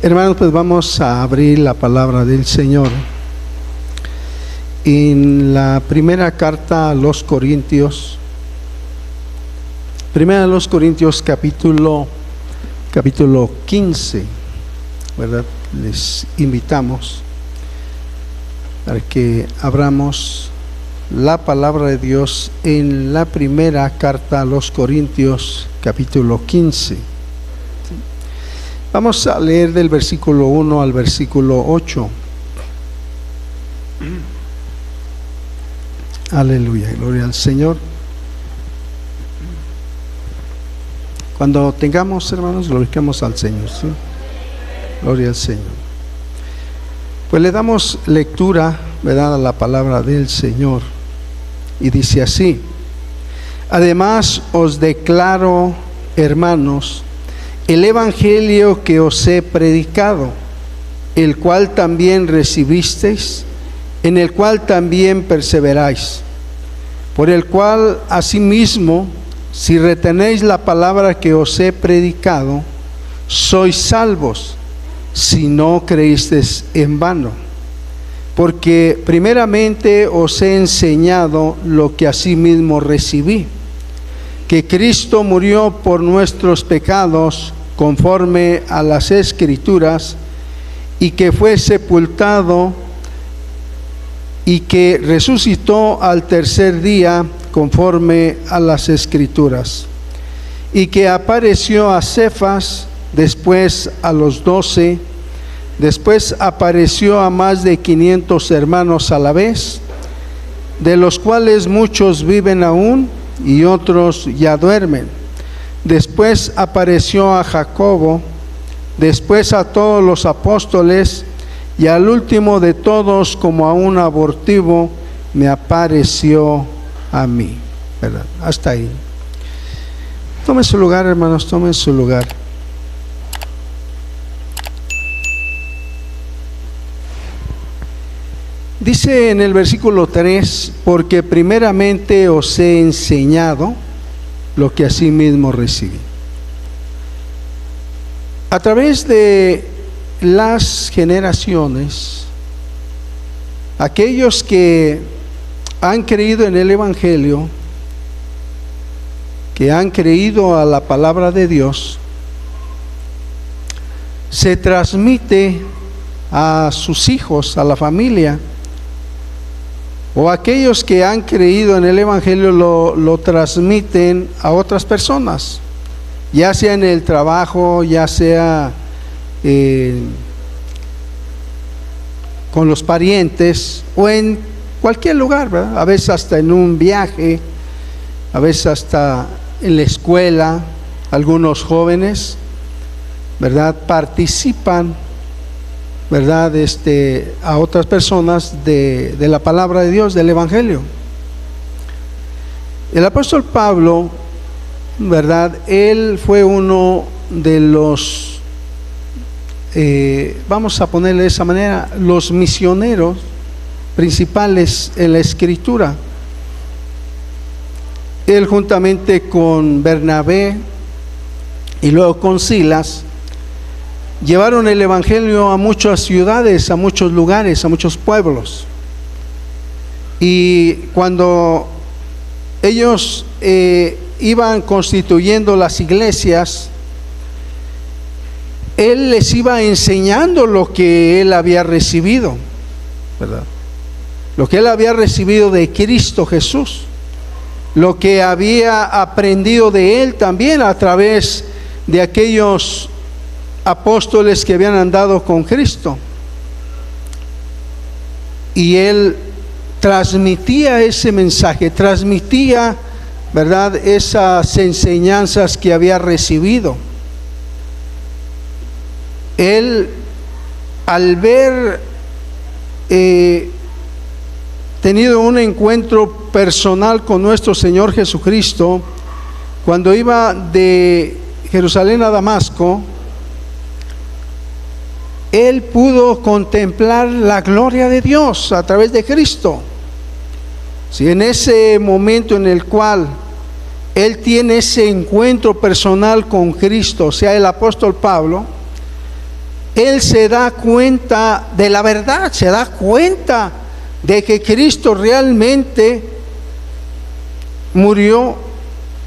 Hermanos, pues vamos a abrir la palabra del Señor en la primera carta a los Corintios. Primera a los Corintios capítulo 15, ¿verdad? Les invitamos para que abramos la palabra de Dios en la primera carta a los Corintios capítulo 15. Vamos a leer del versículo 1 al versículo 8. Aleluya, gloria al Señor. Cuando tengamos, hermanos, glorifiquemos al Señor, ¿sí? Gloria al Señor. Pues le damos lectura, ¿verdad?, a la palabra del Señor. Y dice así: además os declaro, hermanos, el evangelio que os he predicado, el cual también recibisteis, en el cual también perseveráis, por el cual asimismo, si retenéis la palabra que os he predicado, sois salvos, si no creísteis en vano. Porque primeramente os he enseñado lo que asimismo recibí, que Cristo murió por nuestros pecados conforme a las Escrituras, y que fue sepultado y que resucitó al tercer día conforme a las Escrituras, y que apareció a Cefas, después a los 12, después apareció a más de 500 hermanos a la vez, de los cuales muchos viven aún y otros ya duermen. Después apareció a Jacobo, después a todos los apóstoles, y al último de todos, como a un abortivo, me apareció a mí. ¿Verdad? Hasta ahí. Tomen su lugar, hermanos, tomen su lugar. Dice en el versículo 3, porque primeramente os he enseñado lo que asimismo recibí. A través de las generaciones, aquellos que han creído en el Evangelio, que han creído a la palabra de Dios, se transmite a sus hijos, a la familia, o aquellos que han creído en el Evangelio lo transmiten a otras personas, ya sea en el trabajo, ya sea con los parientes o en cualquier lugar, ¿verdad? A veces hasta en un viaje, a veces hasta en la escuela. Algunos jóvenes, ¿verdad?, participan, ¿verdad?, a otras personas de la palabra de Dios, del Evangelio. El apóstol Pablo, ¿verdad?, él fue uno de los, vamos a ponerle de esa manera, los misioneros principales en la Escritura. Él, juntamente con Bernabé y luego con Silas, llevaron el Evangelio a muchas ciudades, a muchos lugares, a muchos pueblos. Y cuando ellos iban constituyendo las iglesias, él les iba enseñando lo que él había recibido, ¿verdad? Lo que él había recibido de Cristo Jesús, lo que había aprendido de él también a través de aquellos apóstoles que habían andado con Cristo. Y él transmitía ese mensaje, transmitía, ¿verdad?, esas enseñanzas que había recibido. Él, al ver tenido un encuentro personal con nuestro Señor Jesucristo, cuando iba de Jerusalén a Damasco, él pudo contemplar la gloria de Dios a través de Cristo. Si en ese momento en el cual él tiene ese encuentro personal con Cristo, o sea, el apóstol Pablo, él se da cuenta de la verdad, se da cuenta de que Cristo realmente murió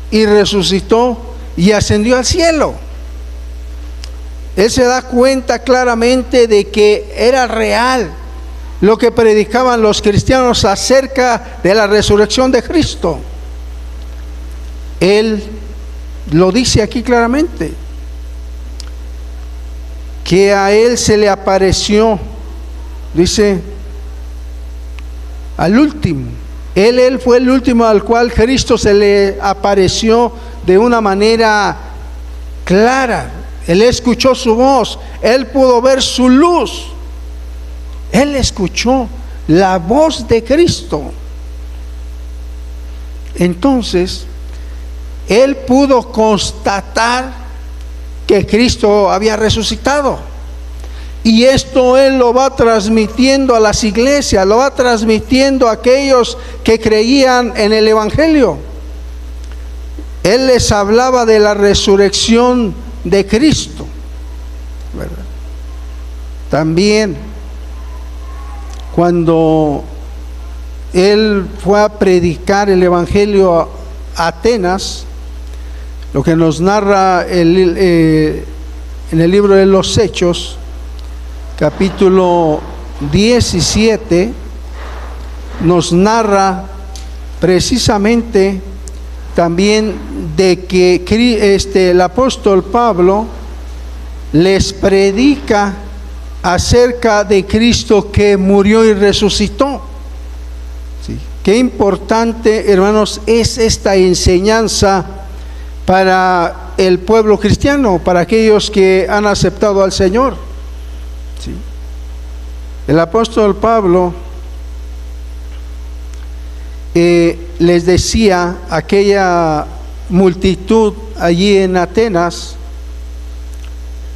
y resucitó y ascendió al cielo. Él se da cuenta claramente de que era real lo que predicaban los cristianos acerca de la resurrección de Cristo. Él lo dice aquí claramente, que a él se le apareció, dice, al último. Él fue el último al cual Cristo se le apareció de una manera clara. Él escuchó su voz, él pudo ver su luz. Él escuchó la voz de Cristo. Entonces, él pudo constatar que Cristo había resucitado. Y esto él lo va transmitiendo a las iglesias, lo va transmitiendo a aquellos que creían en el Evangelio. Él les hablaba de la resurrección de Cristo, ¿verdad? También cuando él fue a predicar el Evangelio a Atenas, lo que nos narra en el libro de los Hechos, capítulo 17, nos narra precisamente también de que el apóstol Pablo les predica acerca de Cristo que murió y resucitó. ¿Sí? Qué importante, hermanos, es esta enseñanza para el pueblo cristiano, para aquellos que han aceptado al Señor. ¿Sí? El apóstol Pablo les decía a aquella multitud allí en Atenas: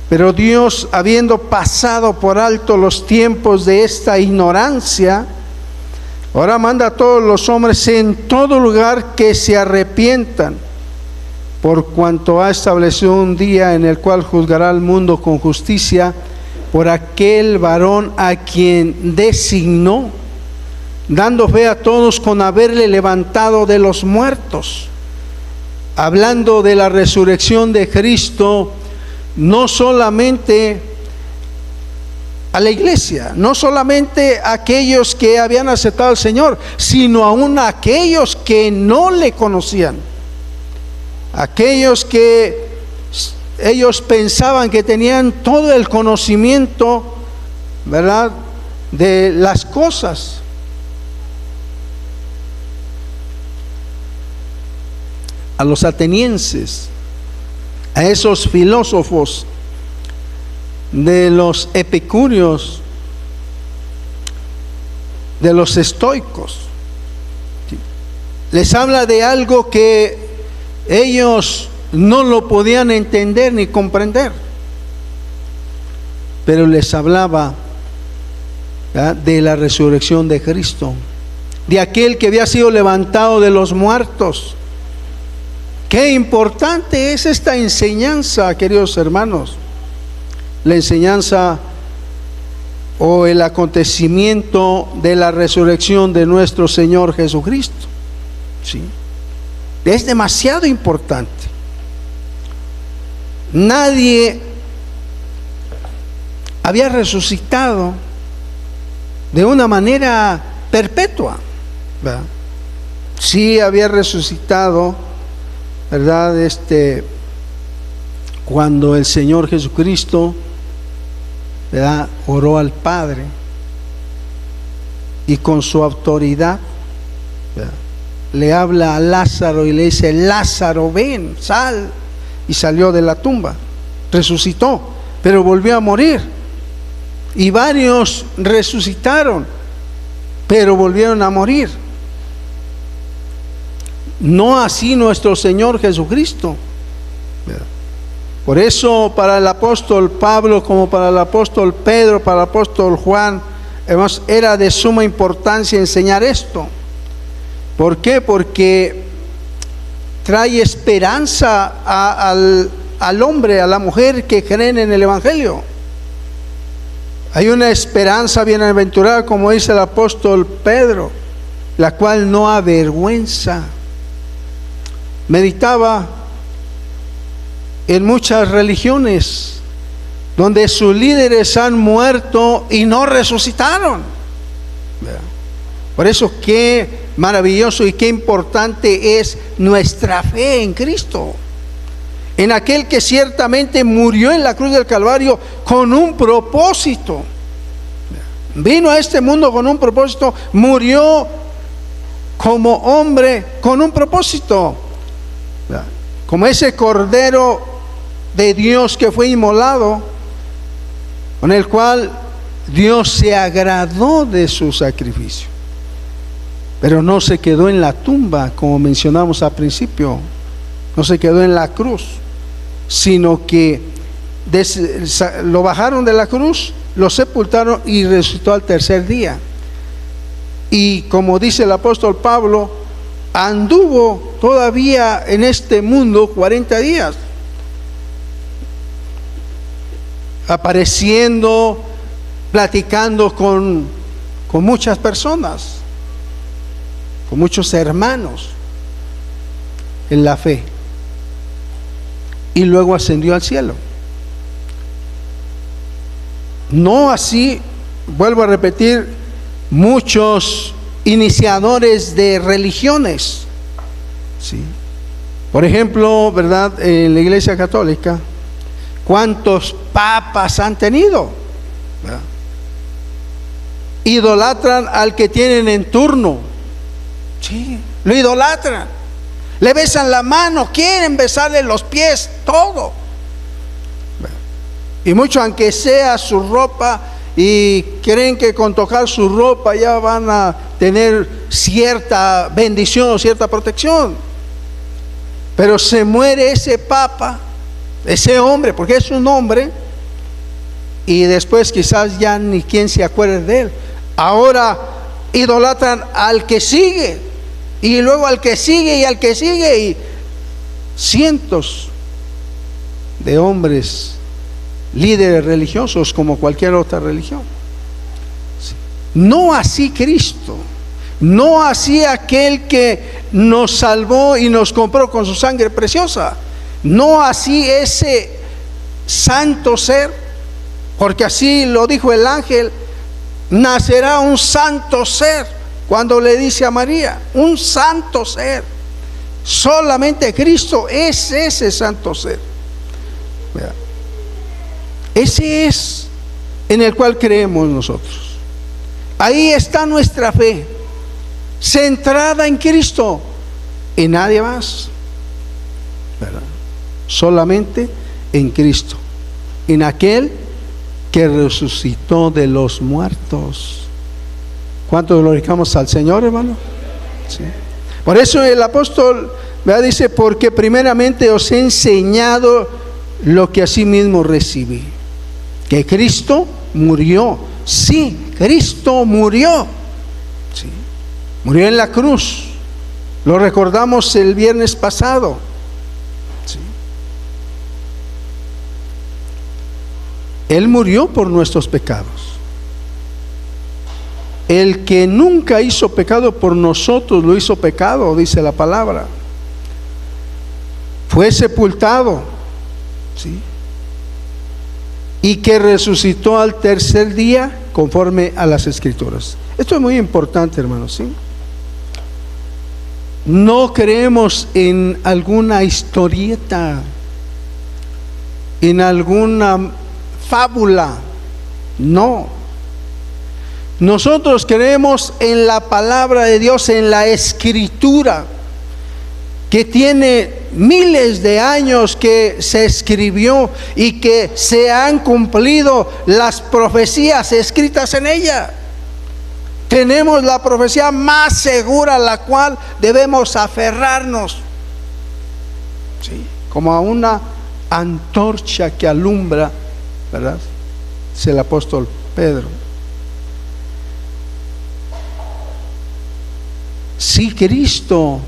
pero Dios, habiendo pasado por alto los tiempos de esta ignorancia, ahora manda a todos los hombres en todo lugar que se arrepientan, por cuanto ha establecido un día en el cual juzgará al mundo con justicia por aquel varón a quien designó, dando fe a todos con haberle levantado de los muertos. Hablando de la resurrección de Cristo, no solamente a la iglesia, no solamente a aquellos que habían aceptado al Señor, sino aún a aquellos que no le conocían, aquellos que ellos pensaban que tenían todo el conocimiento, ¿verdad?, de las cosas. A los atenienses, a esos filósofos de los epicúreos, de los estoicos, les habla de algo que ellos no lo podían entender ni comprender, pero les hablaba, ¿verdad?, de la resurrección de Cristo, de aquel que había sido levantado de los muertos. Qué importante es esta enseñanza, queridos hermanos, la enseñanza o el acontecimiento de la resurrección de nuestro Señor Jesucristo. ¿Sí? Es demasiado importante. Nadie había resucitado de una manera perpetua, ¿verdad? Sí había resucitado, ¿verdad?, cuando el Señor Jesucristo, ¿verdad?, oró al Padre y con su autoridad, ¿verdad?, le habla a Lázaro y le dice: Lázaro, ven, sal. Y salió de la tumba, resucitó, pero volvió a morir. Y varios resucitaron, pero volvieron a morir. No así nuestro Señor Jesucristo. Por eso, para el apóstol Pablo, como para el apóstol Pedro, para el apóstol Juan, además, era de suma importancia enseñar esto. ¿Por qué? Porque trae esperanza al hombre, a la mujer que creen en el Evangelio. Hay una esperanza bienaventurada, como dice el apóstol Pedro, la cual no avergüenza. Meditaba en muchas religiones donde sus líderes han muerto y no resucitaron. Por eso qué maravilloso y qué importante es nuestra fe en Cristo, en aquel que ciertamente murió en la cruz del Calvario con un propósito. Vino a este mundo con un propósito, murió como hombre con un propósito, como ese cordero de Dios que fue inmolado, con el cual Dios se agradó de su sacrificio. Pero no se quedó en la tumba, como mencionamos al principio, no se quedó en la cruz, sino que lo bajaron de la cruz, lo sepultaron y resucitó al tercer día. Y como dice el apóstol Pablo, anduvo todavía en este mundo 40 días, apareciendo, platicando con muchas personas, con muchos hermanos en la fe, y luego ascendió al cielo. No así, vuelvo a repetir, muchos iniciadores de religiones, ¿sí? Por ejemplo, ¿verdad? En la Iglesia Católica, ¿cuántos papas han tenido? ¿Verdad? Idolatran al que tienen en turno. Sí, lo idolatran, le besan la mano, quieren besarle los pies, todo. Y mucho, aunque sea su ropa, y creen que con tocar su ropa ya van a tener cierta bendición, cierta protección. Pero se muere ese papa, ese hombre, porque es un hombre, y después quizás ya ni quien se acuerde de él. Ahora idolatran al que sigue, y luego al que sigue, y al que sigue, y cientos de hombres, líderes religiosos, como cualquier otra religión. No así Cristo, no así aquel que nos salvó y nos compró con su sangre preciosa, no así ese santo ser, porque así lo dijo el ángel: nacerá un santo ser. Cuando le dice a María, un santo ser, solamente Cristo es ese santo ser. Vea, ese es en el cual creemos nosotros. Ahí está nuestra fe, centrada en Cristo y nadie más, ¿verdad? Solamente en Cristo, en aquel que resucitó de los muertos. ¿Cuánto glorificamos al Señor, hermano? Sí. Por eso el apóstol, ¿verdad?, dice: porque primeramente os he enseñado lo que asimismo recibí, que Cristo murió. Sí, Cristo murió. Sí. Murió en la cruz. Lo recordamos el viernes pasado. Sí. Él murió por nuestros pecados. El que nunca hizo pecado por nosotros lo hizo pecado, dice la palabra. Fue sepultado, ¿sí?, y que resucitó al tercer día conforme a las Escrituras. Esto es muy importante, hermanos, ¿sí? No creemos en alguna historieta, en alguna fábula, no. Nosotros creemos en la palabra de Dios, en la Escritura, que tiene miles de años que se escribió y que se han cumplido las profecías escritas en ella. Tenemos la profecía más segura a la cual debemos aferrarnos, ¿sí?, como a una antorcha que alumbra, ¿verdad?, es el apóstol Pedro. Si Cristo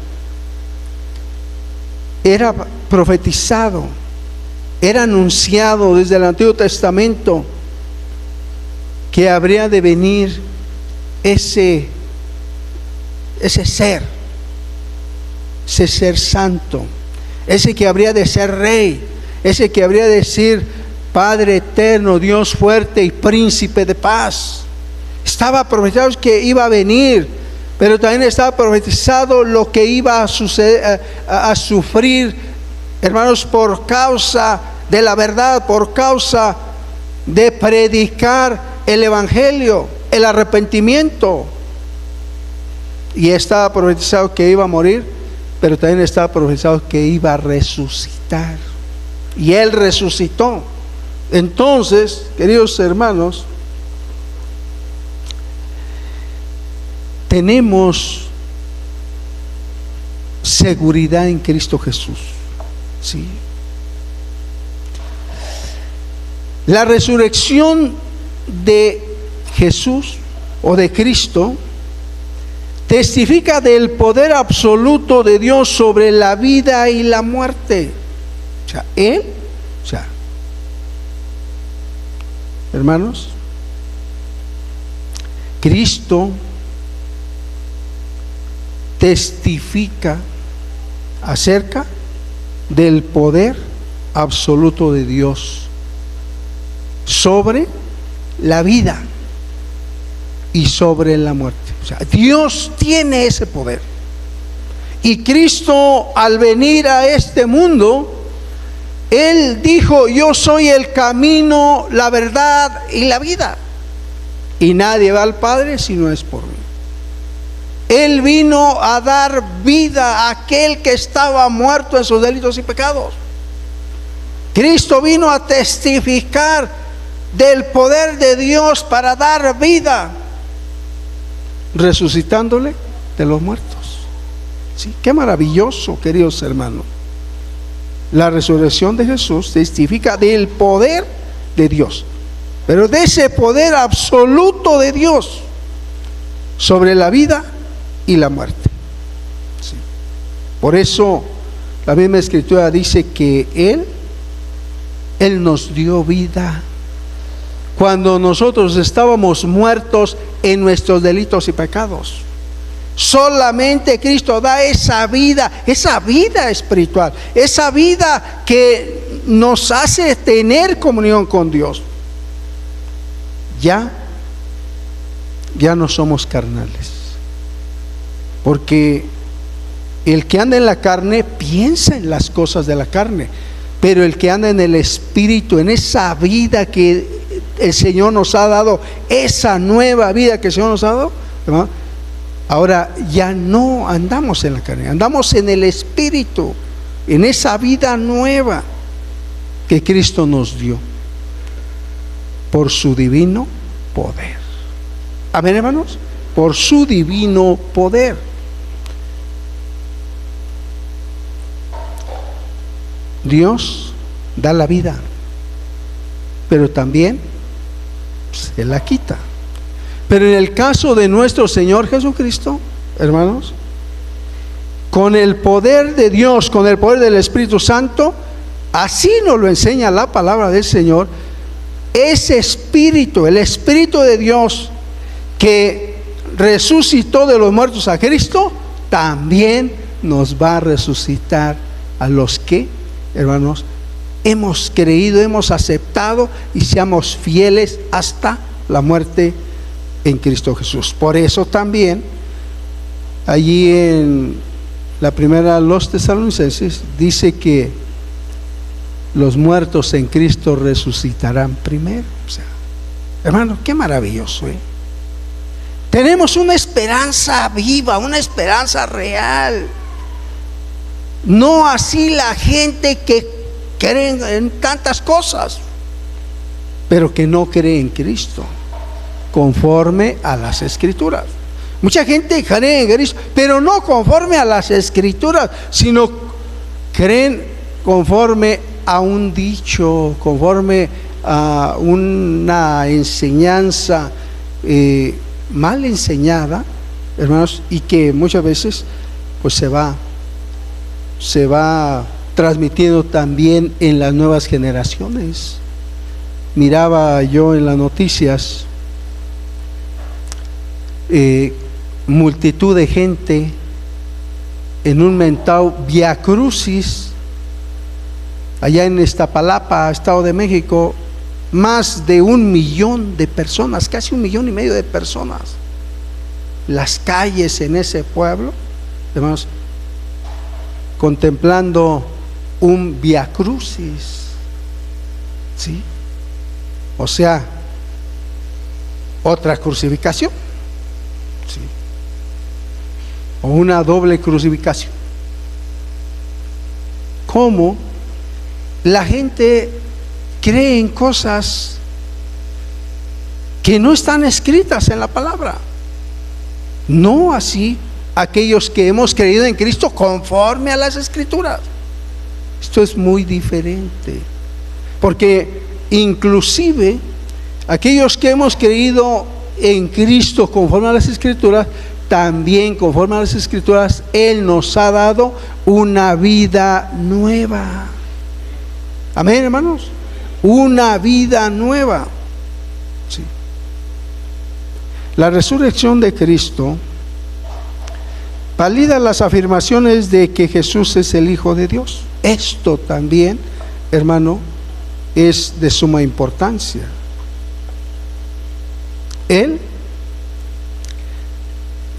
era profetizado, era anunciado desde el Antiguo Testamento, que habría de venir ese ser santo, ese que habría de ser rey, ese que habría de decir Padre eterno, Dios fuerte y príncipe de paz. Estaba profetizado que iba a venir, pero también estaba profetizado lo que iba a suceder, a sufrir, hermanos, por causa de la verdad, por causa de predicar el evangelio, el arrepentimiento. Y estaba profetizado que iba a morir, pero también estaba profetizado que iba a resucitar. Y Él resucitó. Entonces, queridos hermanos, tenemos seguridad en Cristo Jesús. ¿Sí? La resurrección de Jesús o de Cristo testifica del poder absoluto de Dios sobre la vida y la muerte. O sea, Él, hermanos, Cristo testifica acerca del poder absoluto de Dios sobre la vida y sobre la muerte. O sea, Dios tiene ese poder. Y Cristo, al venir a este mundo, Él dijo: yo soy el camino, la verdad y la vida, y nadie va al Padre si no es por mí. Él vino a dar vida a aquel que estaba muerto en sus delitos y pecados. Cristo vino a testificar del poder de Dios para dar vida, resucitándole de los muertos. ¿Sí? Qué maravilloso, queridos hermanos. La resurrección de Jesús testifica del poder de Dios, pero de ese poder absoluto de Dios sobre la vida y la muerte. ¿Sí? Por eso la misma Escritura dice que Él nos dio vida cuando nosotros estábamos muertos en nuestros delitos y pecados. Solamente Cristo da esa vida espiritual, esa vida que nos hace tener comunión con Dios. Ya no somos carnales, porque el que anda en la carne piensa en las cosas de la carne, pero el que anda en el Espíritu, en esa vida que el Señor nos ha dado, esa nueva vida que el Señor nos ha dado, ¿verdad? Ahora ya no andamos en la carne, andamos en el Espíritu, en esa vida nueva que Cristo nos dio por su divino poder. Amén, hermanos, por su divino poder. Dios da la vida, pero también se la quita. Pero en el caso de nuestro Señor Jesucristo, hermanos, con el poder de Dios, con el poder del Espíritu Santo, así nos lo enseña la palabra del Señor. Ese Espíritu, el Espíritu de Dios que resucitó de los muertos a Cristo, también nos va a resucitar a los que, hermanos, hemos creído, hemos aceptado y seamos fieles hasta la muerte en Cristo Jesús. Por eso también allí en la primera de los Tesalonicenses dice que los muertos en Cristo resucitarán primero. O sea, hermano, qué maravilloso, ¿eh? Tenemos una esperanza viva, una esperanza real. No así la gente que cree en tantas cosas, pero que no cree en Cristo conforme a las Escrituras. Mucha gente cree en Cristo, pero no conforme a las Escrituras, sino creen conforme a un dicho, conforme a una enseñanza mal enseñada, hermanos, y que muchas veces pues se va transmitiendo también en las nuevas generaciones. Miraba yo en las noticias multitud de gente en un mentado Via Crucis allá en Iztapalapa, Estado de México. Más de 1 millón de personas, casi 1,5 millones de personas. Las calles en ese pueblo, hermanos, contemplando un Via Crucis, ¿sí? O sea, otra crucificación, ¿sí? O una doble crucificación. ¿Cómo la gente cree en cosas que no están escritas en la palabra? No así aquellos que hemos creído en Cristo conforme a las Escrituras. Esto es muy diferente, porque inclusive aquellos que hemos creído en Cristo conforme a las Escrituras, también conforme a las Escrituras, Él nos ha dado una vida nueva. Amén, hermanos. Una vida nueva. Sí. La resurrección de Cristo valida las afirmaciones de que Jesús es el Hijo de Dios. Esto también, hermano, es de suma importancia. Él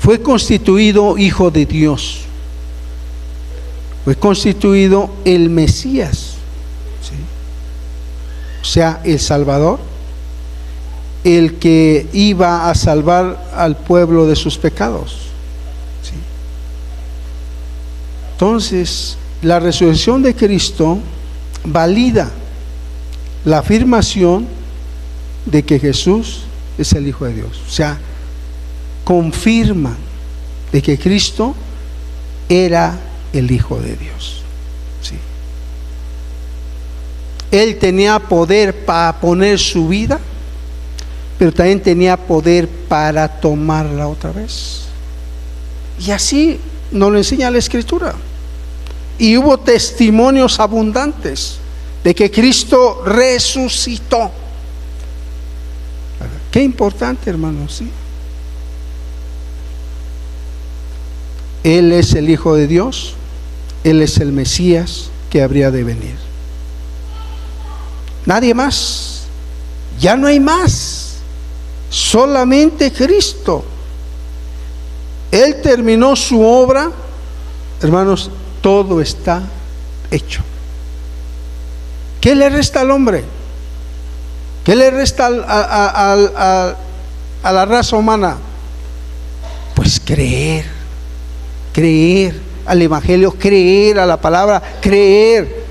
fue constituido Hijo de Dios, fue constituido el Mesías, ¿sí? O sea, el Salvador, el que iba a salvar al pueblo de sus pecados, ¿sí? Entonces, la resurrección de Cristo valida la afirmación de que Jesús es el Hijo de Dios. O sea, confirma de que Cristo era el Hijo de Dios, ¿sí? Él tenía poder para poner su vida, pero también tenía poder para tomarla otra vez. Y así nos lo enseña la Escritura. Y hubo testimonios abundantes de que Cristo resucitó. Qué importante, hermanos, ¿sí? Él es el Hijo de Dios, Él es el Mesías que habría de venir. Nadie más, ya no hay más, solamente Cristo. Él terminó su obra, hermanos, todo está hecho. ¿Qué le resta al hombre? ¿Qué le resta a la raza humana? Pues creer al Evangelio, creer a la palabra, creer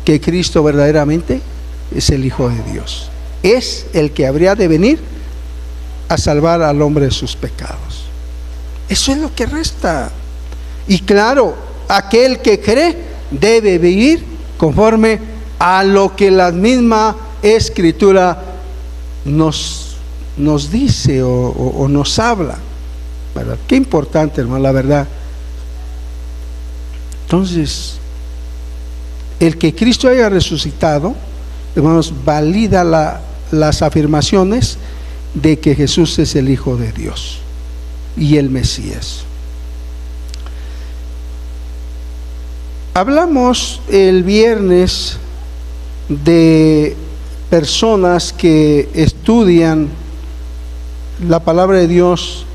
que Cristo verdaderamente es el Hijo de Dios, es el que habría de venir a salvar al hombre de sus pecados. Eso es lo que resta. Y claro, aquel que cree debe vivir conforme a lo que la misma Escritura nos dice o nos habla, ¿verdad? Qué importante, hermano, la verdad. Entonces, el que Cristo haya resucitado, hermanos, valida las afirmaciones de que Jesús es el Hijo de Dios y el Mesías. Hablamos el viernes de personas que estudian la palabra de Dios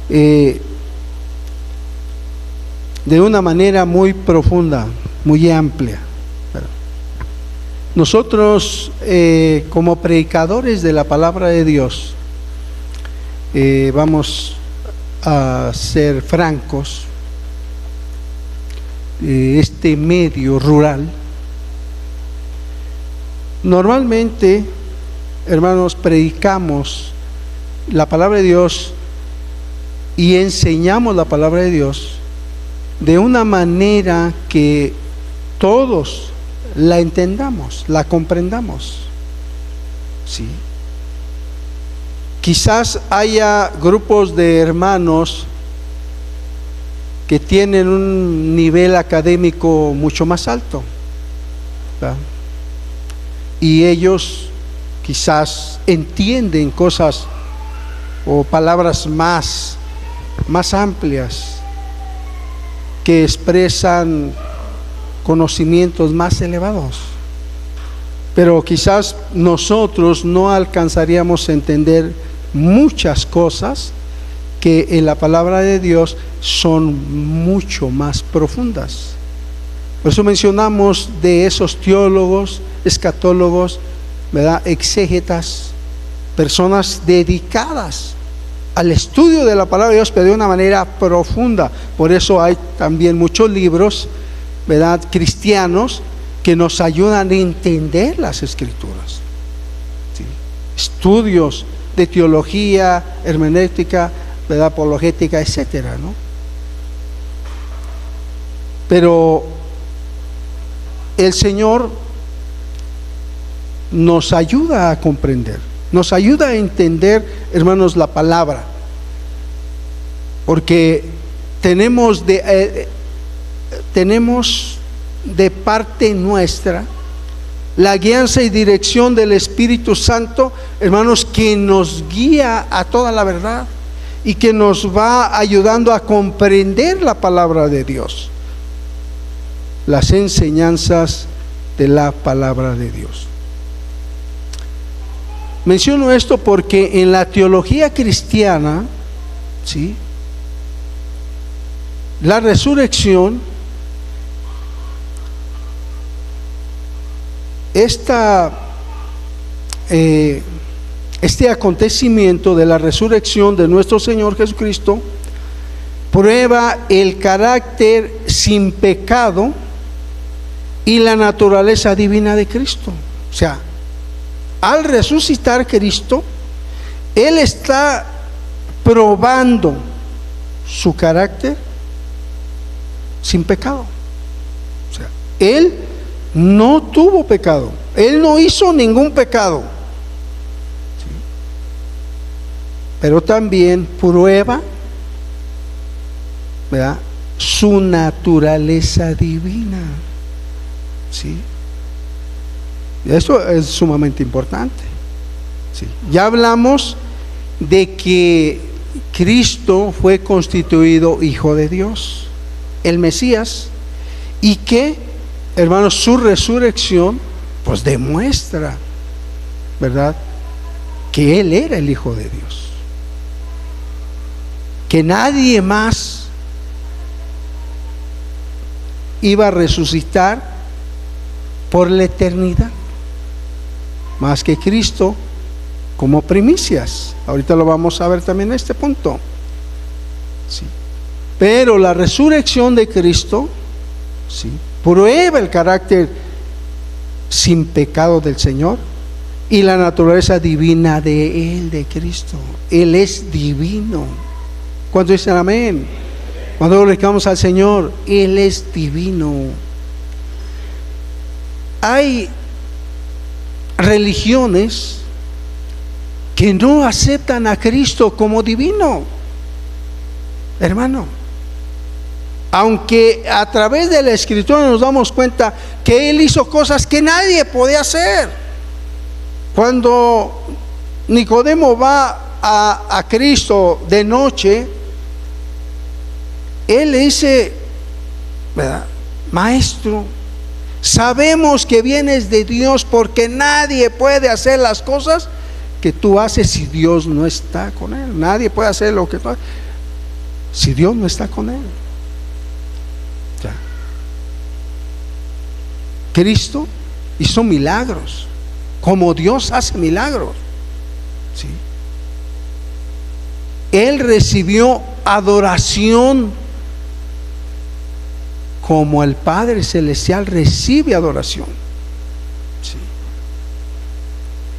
de una manera muy profunda, muy amplia. Nosotros como predicadores de la palabra de Dios vamos a ser francos. Este medio rural, normalmente, hermanos, predicamos la palabra de Dios y enseñamos la palabra de Dios de una manera que todos la entendamos, la comprendamos, ¿sí? Quizás haya grupos de hermanos que tienen un nivel académico mucho más alto, ¿verdad? Y ellos quizás entienden cosas o palabras más amplias que expresan conocimientos más elevados. Pero quizás nosotros no alcanzaríamos a entender muchas cosas que en la palabra de Dios son mucho más profundas. Por eso mencionamos de esos teólogos, escatólogos, ¿verdad?, exégetas, personas dedicadas al estudio de la palabra de Dios, pero de una manera profunda. Por eso hay también muchos libros, ¿verdad?, cristianos, que nos ayudan a entender las Escrituras. ¿Sí? Estudios de teología, hermenéutica, ¿verdad?, apologética, etcétera, ¿no? Pero el Señor nos ayuda a comprender, nos ayuda a entender, hermanos, la palabra, porque tenemos de parte nuestra la guianza y dirección del Espíritu Santo, hermanos, que nos guía a toda la verdad y que nos va ayudando a comprender la palabra de Dios, las enseñanzas de la palabra de Dios. Menciono esto porque en la teología cristiana, ¿sí?, la resurrección, este acontecimiento de la resurrección de nuestro Señor Jesucristo prueba el carácter sin pecado y la naturaleza divina de Cristo. O sea, al resucitar Cristo, Él está probando su carácter sin pecado. O sea, Él no tuvo pecado, Él no hizo ningún pecado. ¿Sí? Pero también prueba, ¿verdad?, su naturaleza divina. ¿Sí? Eso es sumamente importante. ¿Sí? Ya hablamos de que Cristo fue constituido Hijo de Dios, el Mesías, y que, hermanos, su resurrección pues demuestra, ¿verdad?, que Él era el Hijo de Dios, que nadie más iba a resucitar por la eternidad más que Cristo, como primicias. Ahorita lo vamos a ver también en este punto. Sí. Pero la resurrección de Cristo, sí, prueba el carácter sin pecado del Señor y la naturaleza divina de Él, de Cristo. Él es divino. ¿Cuántos dicen amén? Cuando glorificamos al Señor, Él es divino. Hay religiones que no aceptan a Cristo como divino, hermano. Aunque a través de la Escritura nos damos cuenta que Él hizo cosas que nadie podía hacer. Cuando Nicodemo va a Cristo de noche, Él le dice, ¿verdad?, Maestro, sabemos que vienes de Dios, porque nadie puede hacer las cosas que tú haces si Dios no está con él. Nadie puede hacer lo que tú haces si Dios no está con él. Ya. Cristo hizo milagros como Dios hace milagros. ¿Sí? Él recibió adoración como el Padre Celestial recibe adoración. ¿Sí?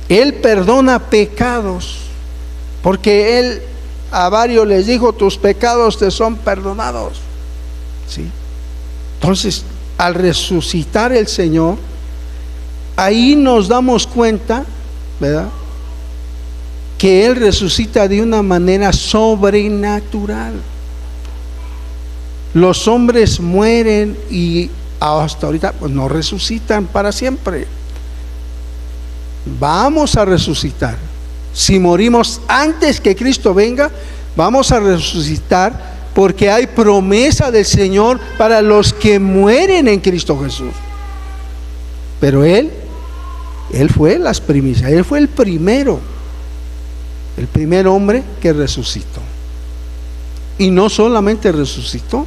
Él perdona pecados, porque Él a varios les dijo, tus pecados te son perdonados. ¿Sí? Entonces, al resucitar el Señor, ahí nos damos cuenta, ¿verdad?, que Él resucita de una manera sobrenatural. Los hombres mueren y hasta ahorita pues no resucitan para siempre. Vamos a resucitar, Si morimos antes que Cristo venga, vamos a resucitar, porque hay promesa del Señor para los que mueren en Cristo Jesús. Pero Él fue las primicias, Él fue el primer hombre que resucitó. Y no solamente resucitó,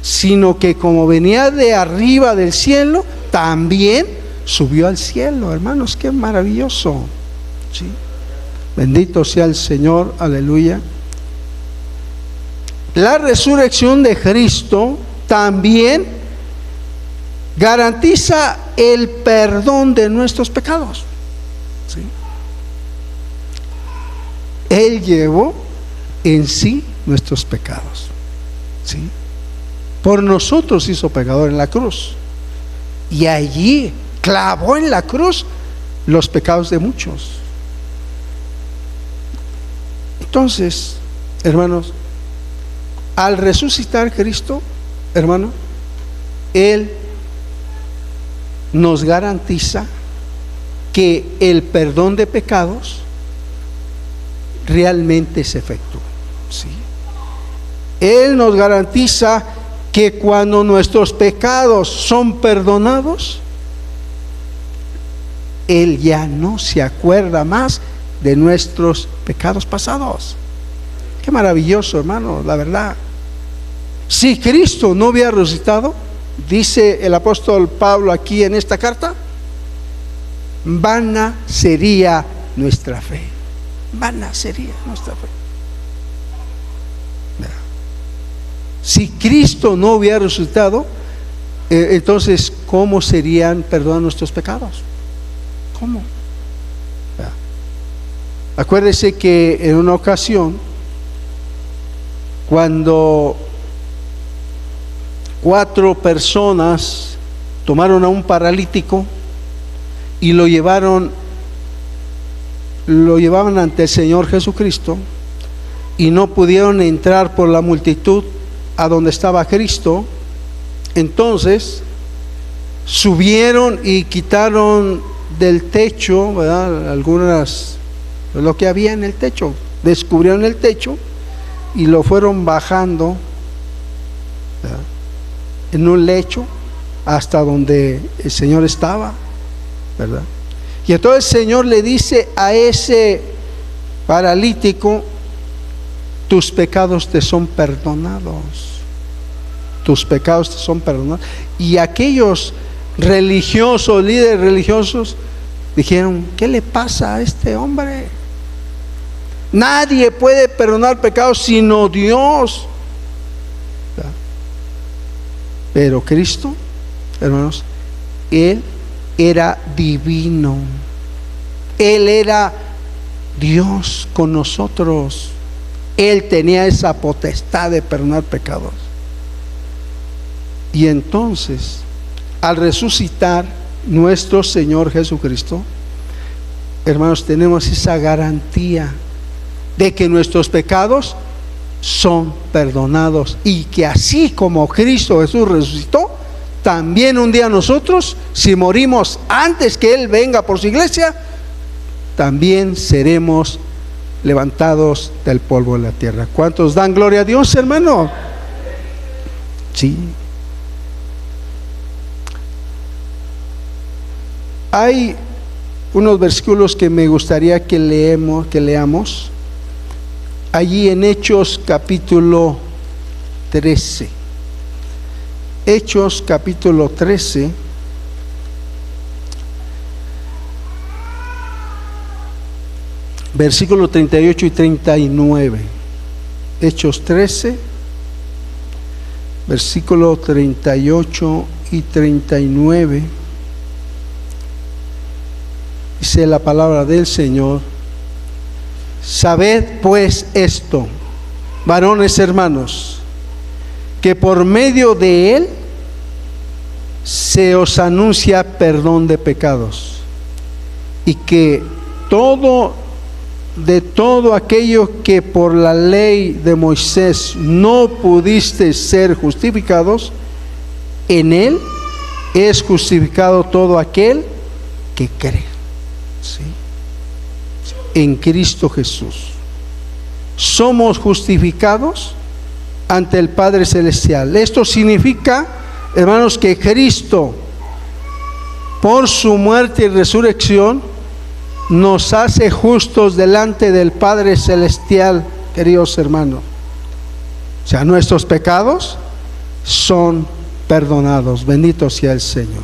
sino que como venía de arriba del cielo, también subió al cielo. Hermanos, qué maravilloso, ¿sí? Bendito sea el Señor, aleluya. La resurrección de Cristo también garantiza el perdón de nuestros pecados, ¿sí? Él llevó en sí nuestros pecados, ¿sí? Por nosotros hizo pecador en la cruz, y allí clavó en la cruz los pecados de muchos. Entonces, hermanos, al resucitar Cristo, hermano, Él nos garantiza que el perdón de pecados realmente se efectúa, ¿sí? Él nos garantiza que cuando nuestros pecados son perdonados, Él ya no se acuerda más de nuestros pecados pasados. Qué maravilloso, hermano, la verdad. Si Cristo no hubiera resucitado, dice el apóstol Pablo aquí en esta carta, vana sería nuestra fe. Vana sería nuestra fe. Si Cristo no hubiera resucitado, entonces ¿cómo serían perdonados nuestros pecados? ¿Cómo? Acuérdese que en una ocasión, cuando 4 personas tomaron a un paralítico y lo llevaban ante el Señor Jesucristo, y no pudieron entrar por la multitud a donde estaba Cristo, entonces subieron y quitaron del techo, ¿verdad?, algunas, lo que había en el techo, descubrieron el techo y lo fueron bajando, ¿verdad?, en un lecho hasta donde el Señor estaba, ¿verdad? Y entonces el Señor le dice a ese paralítico: tus pecados te son perdonados, tus pecados te son perdonados. Y aquellos religiosos, líderes religiosos, dijeron: ¿qué le pasa a este hombre? Nadie puede perdonar pecados sino Dios. Pero Cristo, hermanos, Él era divino, Él era Dios con nosotros. Él tenía esa potestad de perdonar pecados. Y entonces, al resucitar nuestro Señor Jesucristo, hermanos, tenemos esa garantía de que nuestros pecados son perdonados, y que así como Cristo Jesús resucitó, también un día nosotros, si morimos antes que Él venga por su iglesia, también seremos levantados del polvo de la tierra. ¿Cuántos dan gloria a Dios, hermano? Sí. Hay unos versículos que me gustaría que leamos allí en Hechos capítulo 13. Hechos capítulo 13, versículos 38 y 39. Hechos 13, versículo 38 y 39. Dice la palabra del Señor: sabed pues esto, varones hermanos, que por medio de Él se os anuncia perdón de pecados, y que de todo aquello que por la ley de Moisés no pudiste ser justificados, en Él es justificado todo aquel que cree. ¿Sí? en Cristo Jesús. Somos justificados ante el Padre Celestial. Esto significa, hermanos, que Cristo, por su muerte y resurrección, nos hace justos delante del Padre Celestial, queridos hermanos. O sea, nuestros pecados son perdonados. Bendito sea el Señor.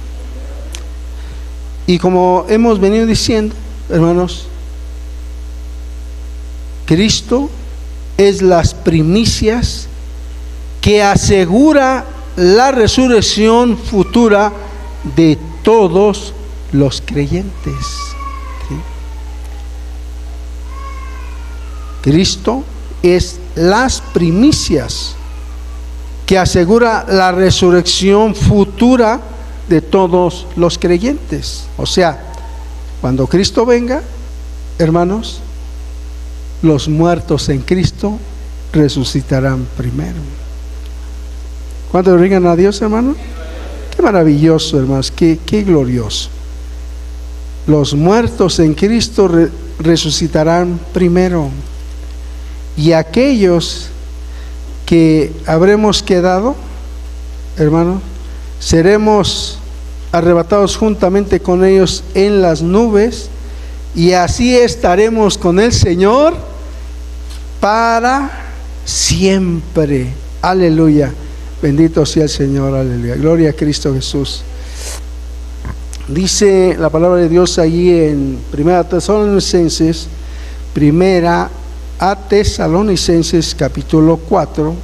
Y como hemos venido diciendo, hermanos, Cristo es las primicias que asegura la resurrección futura de todos los creyentes. ¿Sí? Cristo es las primicias que asegura la resurrección futura de todos los creyentes. O sea, cuando Cristo venga, hermanos, los muertos en Cristo resucitarán primero. ¿Cuántos ringan a Dios, hermanos? Qué maravilloso, hermanos, qué glorioso. Los muertos en Cristo resucitarán primero. Y aquellos que habremos quedado, hermanos, seremos arrebatados juntamente con ellos en las nubes, y así estaremos con el Señor para siempre. Aleluya. Bendito sea el Señor. Aleluya. Gloria a Cristo Jesús. Dice la palabra de Dios allí en Primera a Tesalonicenses capítulo 4,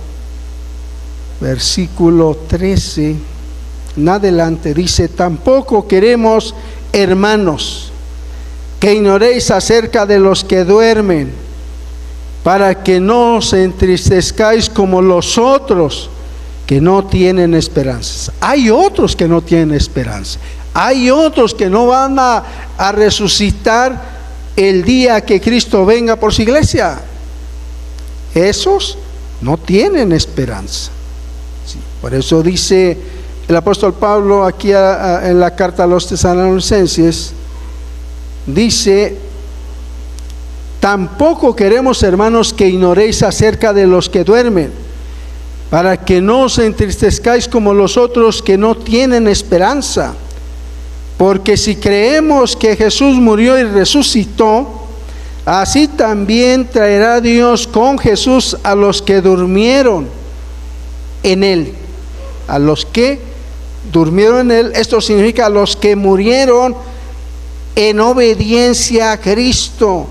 versículo 13 en adelante. Dice: tampoco queremos, hermanos, que ignoréis acerca de los que duermen, para que no os entristezcáis como los otros que no tienen esperanza. Hay otros que no tienen esperanza. Hay otros que no van a resucitar el día que Cristo venga por su iglesia. Esos no tienen esperanza. Sí, por eso dice el apóstol Pablo aquí en la carta a los Tesalonicenses, dice: tampoco queremos, hermanos, que ignoréis acerca de los que duermen, para que no os entristezcáis como los otros que no tienen esperanza. Porque si creemos que Jesús murió y resucitó, así también traerá Dios con Jesús a los que durmieron en Él. A los que durmieron en Él, esto significa a los que murieron en obediencia a Cristo,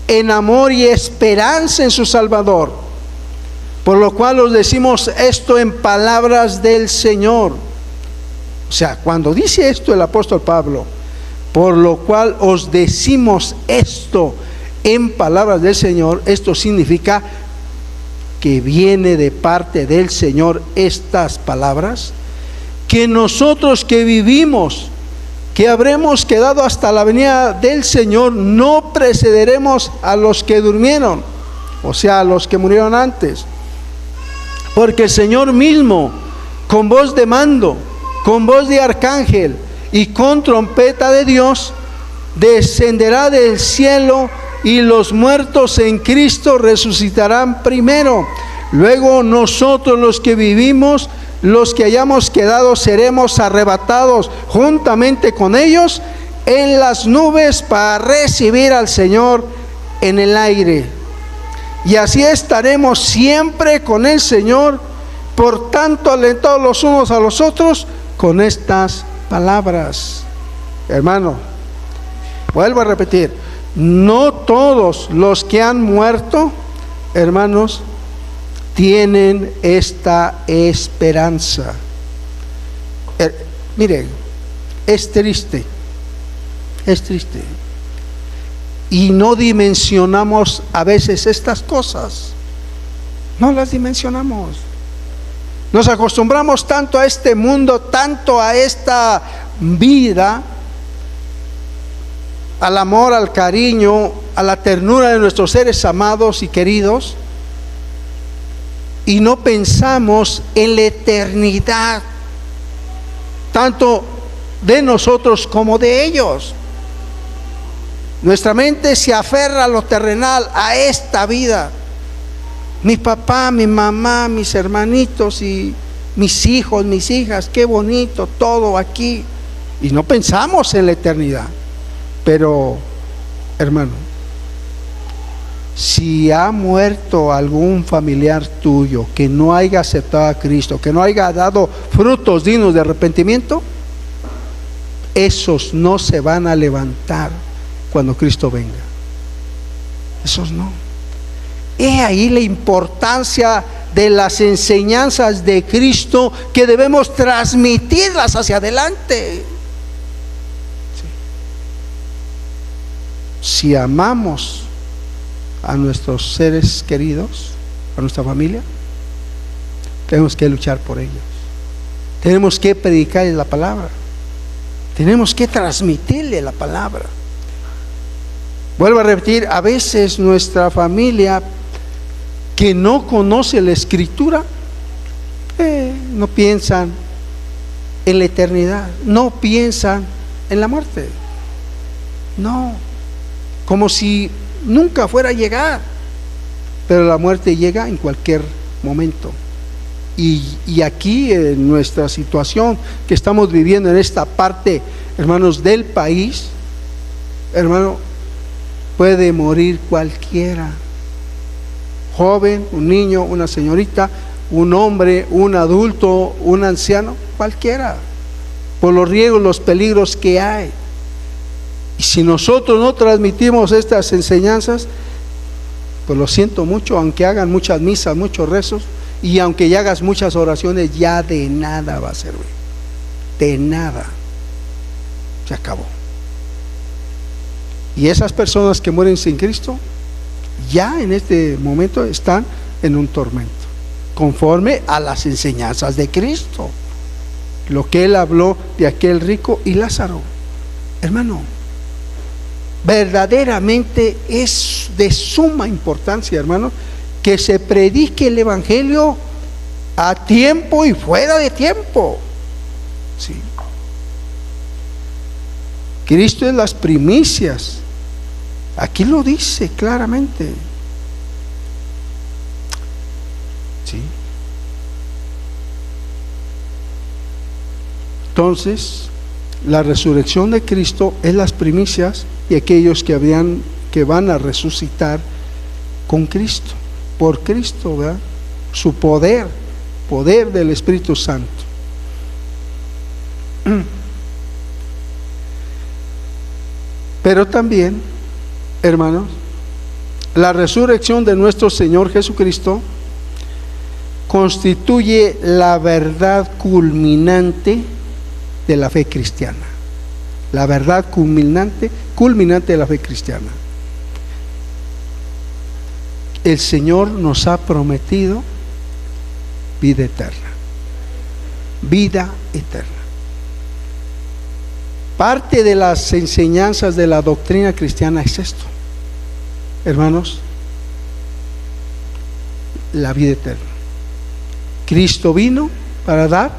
en amor y esperanza en su Salvador. Por lo cual os decimos esto en palabras del Señor. O sea, cuando dice esto el apóstol Pablo, por lo cual os decimos esto en palabras del Señor, esto significa que viene de parte del Señor estas palabras, que nosotros que vivimos, que habremos quedado hasta la venida del Señor, no precederemos a los que durmieron, o sea, a los que murieron antes. Porque el Señor mismo, con voz de mando, con voz de arcángel y con trompeta de Dios, descenderá del cielo, y los muertos en Cristo resucitarán primero. Luego nosotros, los que vivimos, los que hayamos quedado, seremos arrebatados juntamente con ellos en las nubes para recibir al Señor en el aire. Y así estaremos siempre con el Señor. Por tanto, alentados los unos a los otros con estas palabras. Hermano, vuelvo a repetir: no todos los que han muerto, hermanos, tienen esta esperanza. Mire, es triste, y no dimensionamos a veces estas cosas, no las dimensionamos. Nos acostumbramos tanto a este mundo, tanto a esta vida, al amor, al cariño, a la ternura de nuestros seres amados y queridos, y no pensamos en la eternidad, tanto de nosotros como de ellos. Nuestra mente se aferra a lo terrenal, a esta vida. Mi papá, mi mamá, mis hermanitos y mis hijos, mis hijas, qué bonito todo aquí. Y no pensamos en la eternidad. Pero, hermano, si ha muerto algún familiar tuyo que no haya aceptado a Cristo, que no haya dado frutos dignos de arrepentimiento, esos no se van a levantar cuando Cristo venga. Esos no. He ahí la importancia de las enseñanzas de Cristo, que debemos transmitirlas hacia adelante. Si amamos a nuestros seres queridos, a nuestra familia, tenemos que luchar por ellos. Tenemos que predicarles la palabra. Tenemos que transmitirle la palabra. Vuelvo a repetir, a veces nuestra familia que no conoce la Escritura, no piensan en la eternidad, no piensan en la muerte. No, como si nunca fuera a llegar. Pero la muerte llega en cualquier momento. Y aquí en nuestra situación que estamos viviendo en esta parte, hermanos, del país, hermano, puede morir cualquiera. Joven, un niño, una señorita, un hombre, un adulto, un anciano, cualquiera, por los riesgos, los peligros que hay. Y si nosotros no transmitimos estas enseñanzas, pues lo siento mucho, aunque hagan muchas misas, muchos rezos, y aunque ya hagas muchas oraciones, ya de nada va a servir. De nada. Se acabó. Y esas personas que mueren sin Cristo, ya en este momento están en un tormento, conforme a las enseñanzas de Cristo. Lo que Él habló de aquel rico y Lázaro. Hermano, verdaderamente es de suma importancia, hermano, que se predique el Evangelio a tiempo y fuera de tiempo. Sí. Cristo es las primicias. Aquí lo dice claramente. Sí. Entonces, la resurrección de Cristo es las primicias y aquellos que van a resucitar con Cristo, por Cristo, ¿verdad? Su poder del Espíritu Santo. Pero también, hermanos, la resurrección de nuestro Señor Jesucristo constituye la verdad culminante de la fe cristiana. La verdad culminante de la fe cristiana. El Señor nos ha prometido vida eterna. Vida eterna. Parte de las enseñanzas de la doctrina cristiana es esto, hermanos, la vida eterna. Cristo vino para dar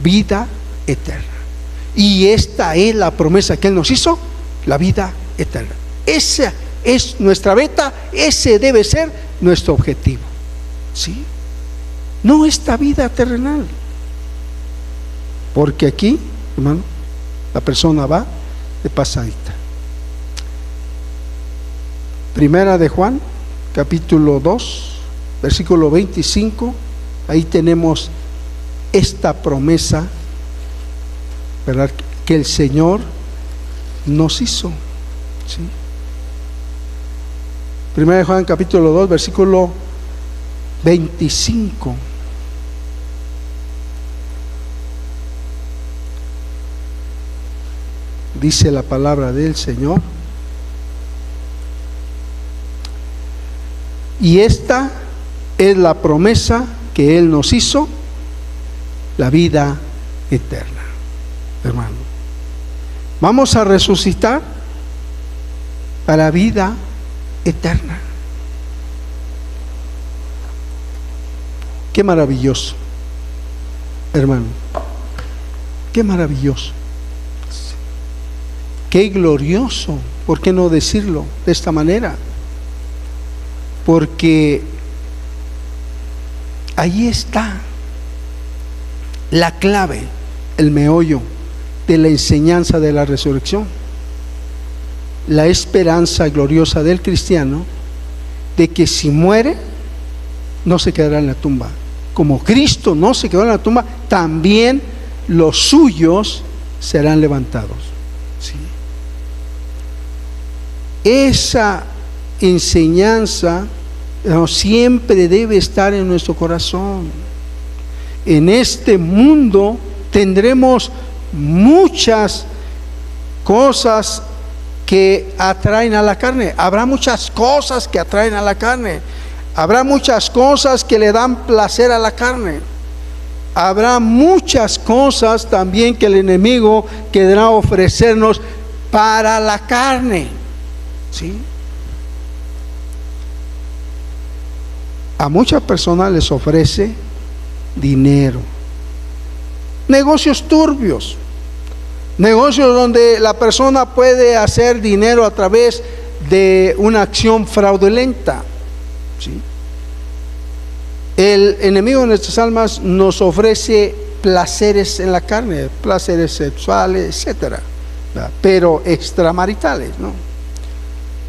vida eterna. Y esta es la promesa que Él nos hizo, la vida eterna. Esa es nuestra meta, ese debe ser nuestro objetivo. ¿Sí? No esta vida terrenal. Porque aquí, hermano, la persona va de pasadita. Primera de Juan, capítulo 2, versículo 25. Ahí tenemos esta promesa, ¿verdad?, que el Señor nos hizo. ¿Sí? Primera de Juan, capítulo 2, versículo 25. Dice la palabra del Señor: y esta es la promesa que Él nos hizo, la vida eterna. Hermano, vamos a resucitar para vida eterna. Qué maravilloso, hermano, qué maravilloso. Qué glorioso, ¿por qué no decirlo de esta manera? Porque ahí está la clave, el meollo de la enseñanza de la resurrección. La esperanza gloriosa del cristiano de que si muere, no se quedará en la tumba. Como Cristo no se quedó en la tumba, también los suyos serán levantados. ¿Sí? Esa enseñanza siempre debe estar en nuestro corazón. En este mundo tendremos muchas cosas que atraen a la carne. Habrá muchas cosas que atraen a la carne. Habrá muchas cosas que le dan placer a la carne. Habrá muchas cosas también que el enemigo querrá ofrecernos para la carne. ¿Sí? A muchas personas les ofrece dinero, negocios turbios, negocios donde la persona puede hacer dinero a través de una acción fraudulenta. ¿Sí? El enemigo de nuestras almas nos ofrece placeres en la carne, placeres sexuales, etcétera, ¿verdad? Pero extramaritales, ¿no?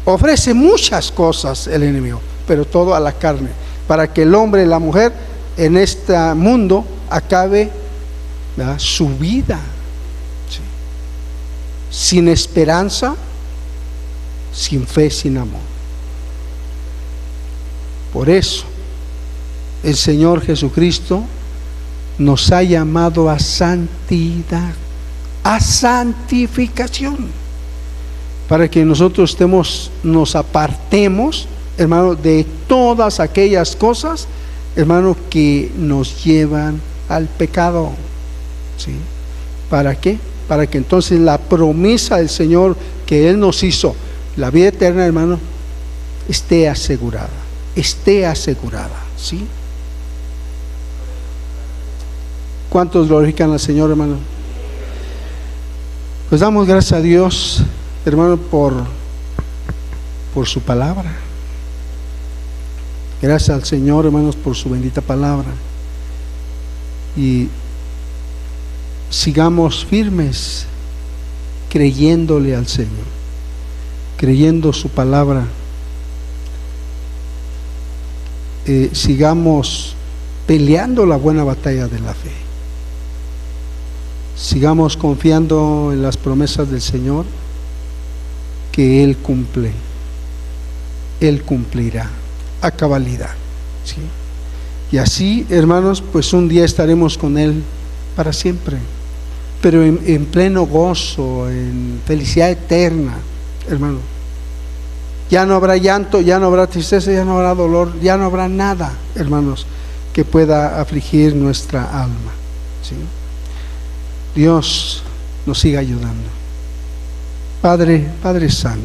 Ofrece muchas cosas el enemigo, pero todo a la carne, para que el hombre y la mujer en este mundo acabe, ¿verdad?, su vida, ¿sí?, sin esperanza, sin fe, sin amor. Por eso el Señor Jesucristo nos ha llamado a santidad, a santificación, para que nosotros nos apartemos, hermano, de todas aquellas cosas, hermano, que nos llevan al pecado. ¿Sí? ¿Para qué? Para que entonces la promesa del Señor que Él nos hizo, la vida eterna, hermano, esté asegurada. Esté asegurada. ¿Sí? ¿Cuántos glorifican al Señor, hermano? Pues damos gracias a Dios, hermano, por su palabra. Gracias al Señor, hermanos, por su bendita palabra. Y sigamos firmes, creyéndole al Señor, creyendo su palabra. Sigamos peleando la buena batalla de la fe. Sigamos confiando en las promesas del Señor, que Él cumple. Él cumplirá a cabalidad. ¿Sí? Y así, hermanos, pues un día estaremos con Él para siempre, pero en pleno gozo, en felicidad eterna, hermano. Ya no habrá llanto, ya no habrá tristeza, ya no habrá dolor, ya no habrá nada, hermanos, que pueda afligir nuestra alma. ¿Sí? Dios nos siga ayudando. Padre Santo,